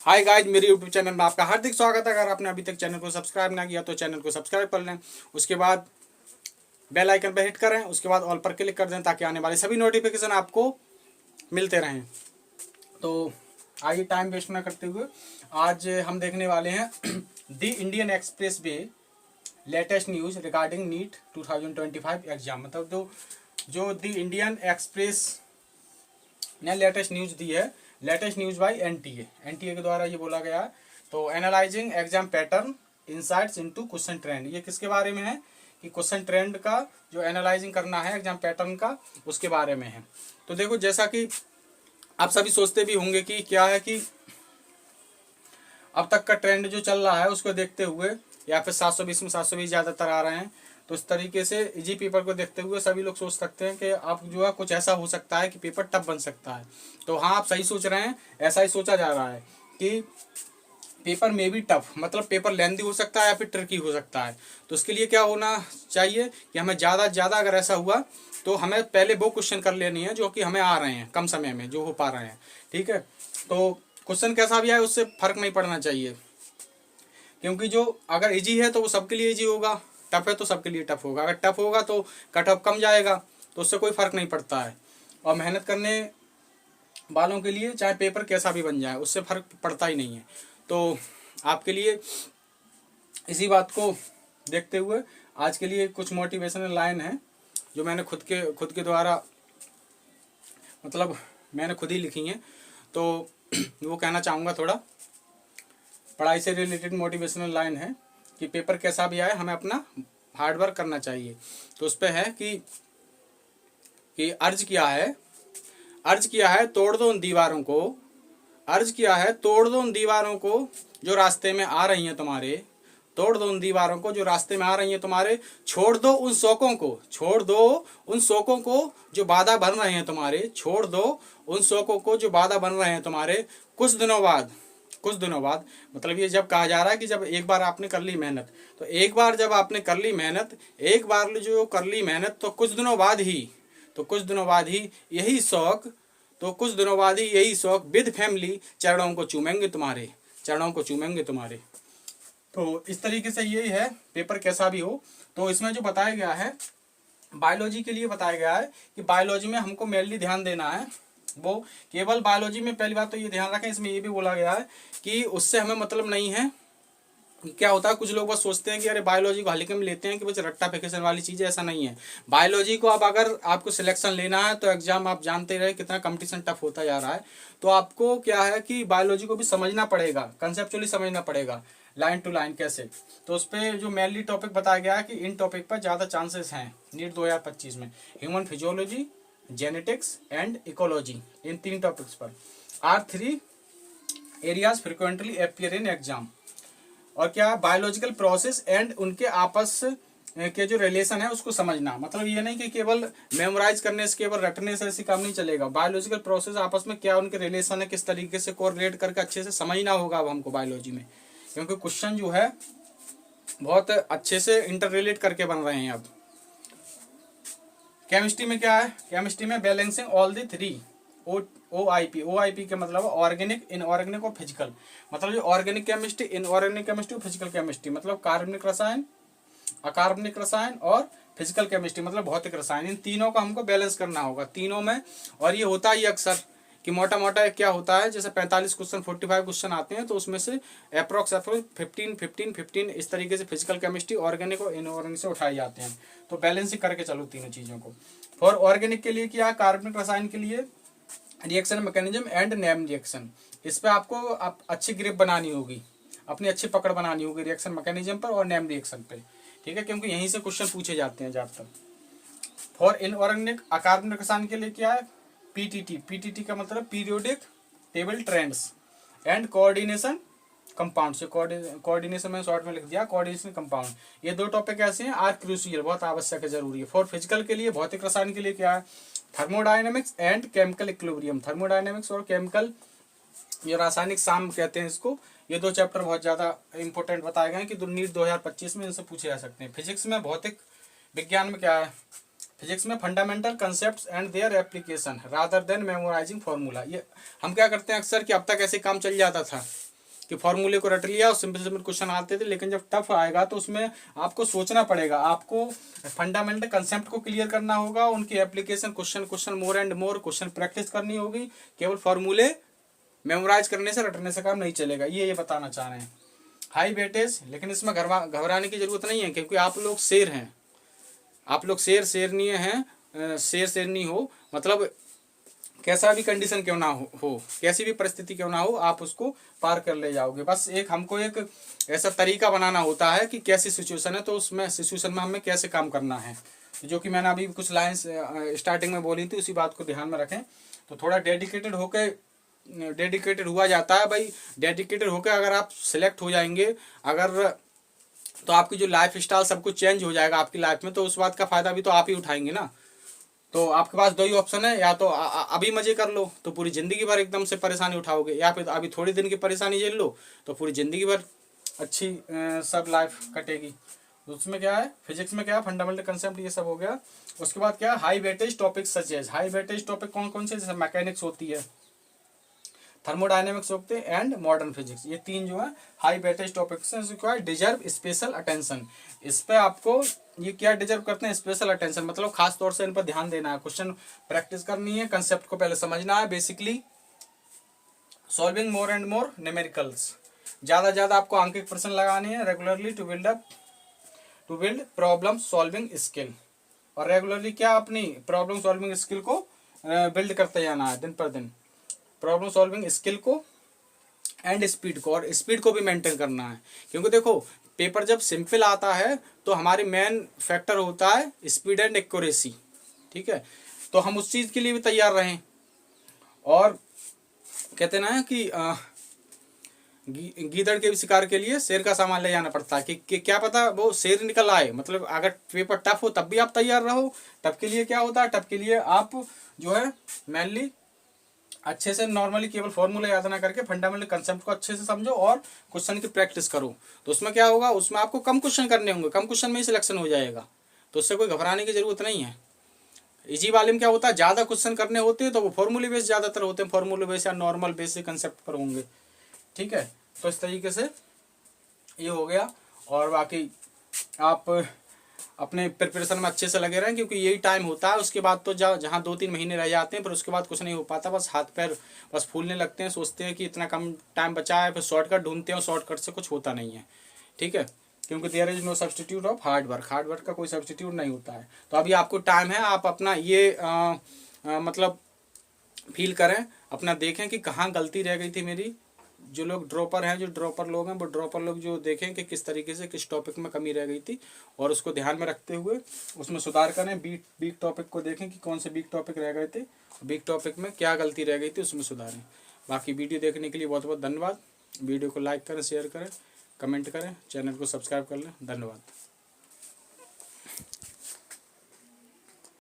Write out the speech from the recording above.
Hi guys, मेरे YouTube channel में आपका हार्दिक स्वागत है। अगर आपने अभी तक चैनल को सब्सक्राइब ना किया तो चैनल को सब्सक्राइब कर लें। उसके बाद बेल आइकन पर हिट करें, उसके बाद ऑल पर क्लिक कर दें ताकि आने वाले सभी नोटिफिकेशन आपको मिलते रहें। तो आइए टाइम वेस्ट ना करते हुए आज हम देखने वाले हैं द इंडियन एक्सप्रेस वे latest news regarding NEET 2025 exam. मतलब जो द इंडियन एक्सप्रेस ने लेटेस्ट न्यूज़ दी है, लेटेस्ट न्यूज़ बाय एनटीए के द्वारा ये बोला गया है। तो analysing exam pattern insights into question trend, ये किसके बारे में है कि क्वेश्चन ट्रेंड का जो एनालाइजिंग करना है एग्जाम पैटर्न का, उसके बारे में है। तो देखो, जैसा कि आप सभी सोचते भी होंगे कि क्या है कि अब तक का ट्रेंड जो चल रहा है उसको देखते हुए, या फिर 720 में 720 ज़्यादातर आ रहे हैं, तो इस तरीके से इजी पेपर को देखते हुए सभी लोग सोच सकते हैं कि आप जो है कुछ ऐसा हो सकता है कि पेपर टफ बन सकता है। तो हाँ, आप सही सोच रहे हैं, ऐसा ही सोचा जा रहा है कि पेपर में भी टफ, मतलब पेपर लेंथी हो सकता है या फिर ट्रिकी हो सकता है। तो इसके लिए क्या होना चाहिए कि हमें ज़्यादा से ज़्यादा, अगर ऐसा हुआ तो हमें पहले वो क्वेश्चन कर लेनी है जो कि हमें आ रहे हैं कम समय में, जो हो पा रहे हैं। ठीक है, तो क्वेश्चन कैसा भी आए उससे फर्क नहीं पड़ना चाहिए, क्योंकि जो अगर इजी है तो वो सबके लिए इजी होगा, टफ है तो सबके लिए टफ होगा। अगर टफ होगा तो कट ऑफ कम जाएगा, तो उससे कोई फर्क नहीं पड़ता है। और मेहनत करने वालों के लिए चाहे पेपर कैसा भी बन जाए उससे फर्क पड़ता ही नहीं है। तो आपके लिए इसी बात को देखते हुए आज के लिए कुछ मोटिवेशनल लाइन है जो मैंने खुद के द्वारा, मतलब मैंने खुद ही लिखी हैं। तो वो कहना चाहूँगा, थोड़ा पढ़ाई से रिलेटेड मोटिवेशनल लाइन है कि पेपर कैसा भी आए हमें अपना हार्डवर्क करना चाहिए। तो उस पर है कि अर्ज किया है तोड़ दो उन दीवारों को, अर्ज किया है तोड़ दो उन दीवारों को जो रास्ते में आ रही हैं तुम्हारे, तोड़ दो उन दीवारों को जो रास्ते में आ रही हैं तुम्हारे, छोड़ दो उन शौकों को, छोड़ दो उन शौकों को जो बाधा बन रहे हैं तुम्हारे, छोड़ दो उन शौकों को जो बाधा बन रहे हैं तुम्हारे। कुछ दिनों बाद मतलब ये जब कहा जा रहा है कि जब एक बार आपने कर ली मेहनत, तो एक बार जब आपने कर ली मेहनत, एक बार जो कर ली मेहनत, तो कुछ दिनों बाद ही यही शौक, तो कुछ दिनों बाद ही यही शौक विद फैमिली चरणों को चूमेंगे तुम्हारे। तो इस तरीके से यही है, पेपर कैसा भी हो। तो इसमें जो बताया गया है बायोलॉजी के लिए बताया गया है कि बायोलॉजी में हमको मेनली ध्यान देना है, वो केवल बायोलॉजी में पहली बात तो ये ध्यान रखें, इसमें ये भी बोला गया है कि उससे हमें मतलब नहीं है। क्या होता है, कुछ लोग बस सोचते हैं कि अरे बायोलॉजी को हल्के में लेते हैं कि बस रट्टा फेंकेशन वाली चीज़ है, ऐसा नहीं है। बायोलॉजी को अब अगर आपको सिलेक्शन लेना है तो एग्जाम आप जानते रहे कितना कंपटीशन टफ होता जा रहा है। तो आपको क्या है कि बायोलॉजी को भी समझना पड़ेगा, कंसेप्चुअली समझना पड़ेगा, लाइन टू लाइन कैसे। तो उस पर जो मेनली टॉपिक बताया गया है कि इन टॉपिक पर ज़्यादा चांसेस हैं नीट 2025 में, human physiology, genetics and ecology, in 3 topics पर are 3 areas frequently appear in exam. और क्या, बायोलॉजिकल प्रोसेस एंड उनके आपस के जो रिलेशन है उसको समझना। मतलब ये नहीं कि केवल मेमोराइज करने से, केवल रटने से ऐसी काम नहीं चलेगा। बायोलॉजिकल प्रोसेस आपस में क्या उनके रिलेशन है, किस तरीके से कोरिलेट करके अच्छे से समझना होगा अब हमको बायोलॉजी में, क्योंकि क्वेश्चन जो है बहुत अच्छे से इंटर रिलेट करके बन रहे हैं अब। केमिस्ट्री में क्या है, केमिस्ट्री में बैलेंसिंग ऑल द 3 OIP का मतलब ऑर्गेनिक, इनऑर्गेनिक और फिजिकल। मतलब जो organic chemistry, inorganic chemistry, physical chemistry, मतलब कार्बनिक रसायन, अकार्बनिक रसायन और फिजिकल केमिस्ट्री मतलब भौतिक रसायन, इन तीनों का हमको बैलेंस करना होगा तीनों में। और ये होता ही अक्सर कि मोटा मोटा क्या होता है, जैसे 45 क्वेश्चन 45 क्वेश्चन आते हैं तो उसमें से अप्रोक्स 15 इस तरीके से फिजिकल केमिस्ट्री, ऑर्गेनिक और इनऑर्गेनिक से उठाए जाते हैं। तो बैलेंसिंग करके चलो तीनों चीज़ों को। फॉर ऑर्गेनिक के लिए क्या, कार्बनिक रसायन के लिए reaction mechanism and name reaction, इस पर आपको अच्छी ग्रिप बनानी होगी, अपनी अच्छी पकड़ बनानी होगी रिएक्शन मैकेनिज्म पर और नेम रिएक्शन पे। ठीक है, क्योंकि यहीं से क्वेश्चन पूछे जाते हैं ज़्यादातर। फॉर इनऑर्गेनिक अकार्बनिक रसायन के लिए क्या है, पीटीटी का मतलब periodic table trends and coordination compound से, कोऑर्डिनेशन में शॉर्ट में लिख दिया, कोऑर्डिनेशन कंपाउंड। ये 2 टॉपिक ऐसे हैं आर क्रूशियल, बहुत आवश्यक है, जरूरी है। फॉर फिजिकल के लिए, भौतिक रसायन के लिए क्या है, thermodynamics and chemical equilibrium, thermodynamics और केमिकल, ये रासायनिक साम कहते हैं इसको। ये 2 चैप्टर बहुत ज़्यादा इंपॉर्टेंट बताए गए हैं कि नीट 2025 में इनसे पूछे जा सकते हैं। फिजिक्स में, भौतिक विज्ञान में क्या है, फिजिक्स में fundamental concepts and their application rather than memorising formula. ये हम क्या करते हैं अक्सर कि अब तक ऐसे काम चल जाता था कि फॉर्मूले को रट लिया और सिंपल सिंपल क्वेश्चन आते थे, लेकिन जब टफ आएगा तो उसमें आपको सोचना पड़ेगा, आपको फंडामेंटल कंसेप्ट को क्लियर करना होगा, उनकी application question more and more question practice करनी होगी। केवल फॉर्मूले मेमोराइज करने से रटने से काम नहीं चलेगा, ये बताना चाह रहे हैं। हाई वेटेज, लेकिन इसमें घबराने की जरूरत नहीं है, क्योंकि आप लोग शेर हैं, आप लोग शेर शेरनी हैं, शेर शेरनी हो, मतलब कैसा भी कंडीशन क्यों ना हो, कैसी भी परिस्थिति क्यों ना हो, आप उसको पार कर ले जाओगे। बस एक हमको एक ऐसा तरीका बनाना होता है कि कैसी सिचुएशन है तो उसमें सिचुएशन में हमें कैसे काम करना है, जो कि मैंने अभी कुछ लाइंस स्टार्टिंग में बोली थी, उसी बात को ध्यान में रखें। तो थोड़ा डेडिकेटेड हुआ जाता है भाई। डेडिकेटेड होकर अगर आप सिलेक्ट हो जाएंगे, अगर तो आपकी जो लाइफ स्टाइल सब कुछ चेंज हो जाएगा आपकी लाइफ में, तो उस बात का फायदा भी तो आप ही उठाएंगे ना। तो आपके पास दो ही ऑप्शन है, या तो अभी मजे कर लो तो पूरी ज़िंदगी भर एकदम से परेशानी उठाओगे, या फिर अभी थोड़ी दिन की परेशानी झेल लो तो पूरी ज़िंदगी भर अच्छी सब लाइफ कटेगी। उसमें क्या है, फिजिक्स में क्या है, फंडामेंटल कंसेप्ट ये सब हो गया। उसके बाद क्या है, high weightage topic such as. High weightage topic कौन कौन से, जैसे मैकेनिक्स होती है, थर्मोडायनेमिक्स होते हैं एंड मॉडर्न फिजिक्स, ये तीन जो है हाई वेटेज टॉपिक्स हैं, डिजर्व स्पेशल अटेंशन। इस पे आपको ये क्या डिजर्व करते हैं, स्पेशल अटेंशन, मतलब खास तौर से इन पर ध्यान देना है, क्वेश्चन प्रैक्टिस करनी है, कंसेप्ट को पहले समझना है, basically solving more and more numericals, ज़्यादा आपको आंकिक प्रश्न लगाने हैं regularly to build problem solving skill. और रेगुलरली क्या अपनी प्रॉब्लम सॉल्विंग स्किल को बिल्ड करते जाना है दिन पर दिन, प्रॉब्लम सॉल्विंग स्किल को एंड स्पीड को, और स्पीड को भी मेंटेन करना है। क्योंकि देखो पेपर जब सिंपल आता है तो हमारे मेन फैक्टर होता है स्पीड एंड एक्यूरेसी, ठीक है, तो हम उस चीज़ के लिए भी तैयार रहें। और कहते ना कि गीदड़ के भी शिकार के लिए शेर का सामान ले जाना पड़ता है, कि क्या पता वो शेर निकल आए, मतलब अगर पेपर टफ हो तब भी आप तैयार रहो। टफ के लिए क्या होता है, टफ के लिए आप जो है मेनली अच्छे से नॉर्मली केवल फॉर्मूला याद ना करके फंडामेंटल कंसेप्ट को अच्छे से समझो और क्वेश्चन की प्रैक्टिस करो। तो उसमें क्या होगा, उसमें आपको कम क्वेश्चन करने होंगे, कम क्वेश्चन में ही सिलेक्शन हो जाएगा, तो उससे कोई घबराने की जरूरत नहीं है। इजी वाले में क्या होता है, ज़्यादा क्वेश्चन करने होते हैं तो वो फॉर्मूले बेस ज़्यादातर होते हैं, फॉर्मूले बेस या नॉर्मल बेसिक कंसेप्ट पर होंगे, ठीक है। तो इस तरीके से ये हो गया। और बाकी आप अपने प्रिपरेशन में अच्छे से लगे रहें, क्योंकि यही टाइम होता है, उसके बाद तो जहाँ 2-3 महीने रह जाते हैं, फिर उसके बाद कुछ नहीं हो पाता, बस हाथ पैर बस फूलने लगते हैं, सोचते हैं कि इतना कम टाइम बचा है, फिर शॉर्टकट ढूंढते हैं और शॉर्टकट से कुछ होता नहीं है, ठीक है। क्योंकि there is no substitute of hard work का कोई सब्सटीट्यूट नहीं होता है। तो अभी आपको टाइम है, आप अपना ये मतलब फील करें, अपना देखें कि कहाँ गलती रह गई थी मेरी। जो लोग ड्रॉपर हैं, जो ड्रॉपर लोग हैं, वो ड्रॉपर लोग जो देखें कि किस तरीके से किस टॉपिक में कमी रह गई थी, और उसको ध्यान में रखते हुए उसमें सुधार करें। वीक टॉपिक को देखें कि कौन से वीक टॉपिक रह गए थे, वीक टॉपिक में क्या गलती रह गई थी, उसमें सुधारें। बाकी वीडियो देखने के लिए बहुत बहुत धन्यवाद। वीडियो को लाइक करें, शेयर करें, कमेंट करें, चैनल को सब्सक्राइब कर लें। धन्यवाद।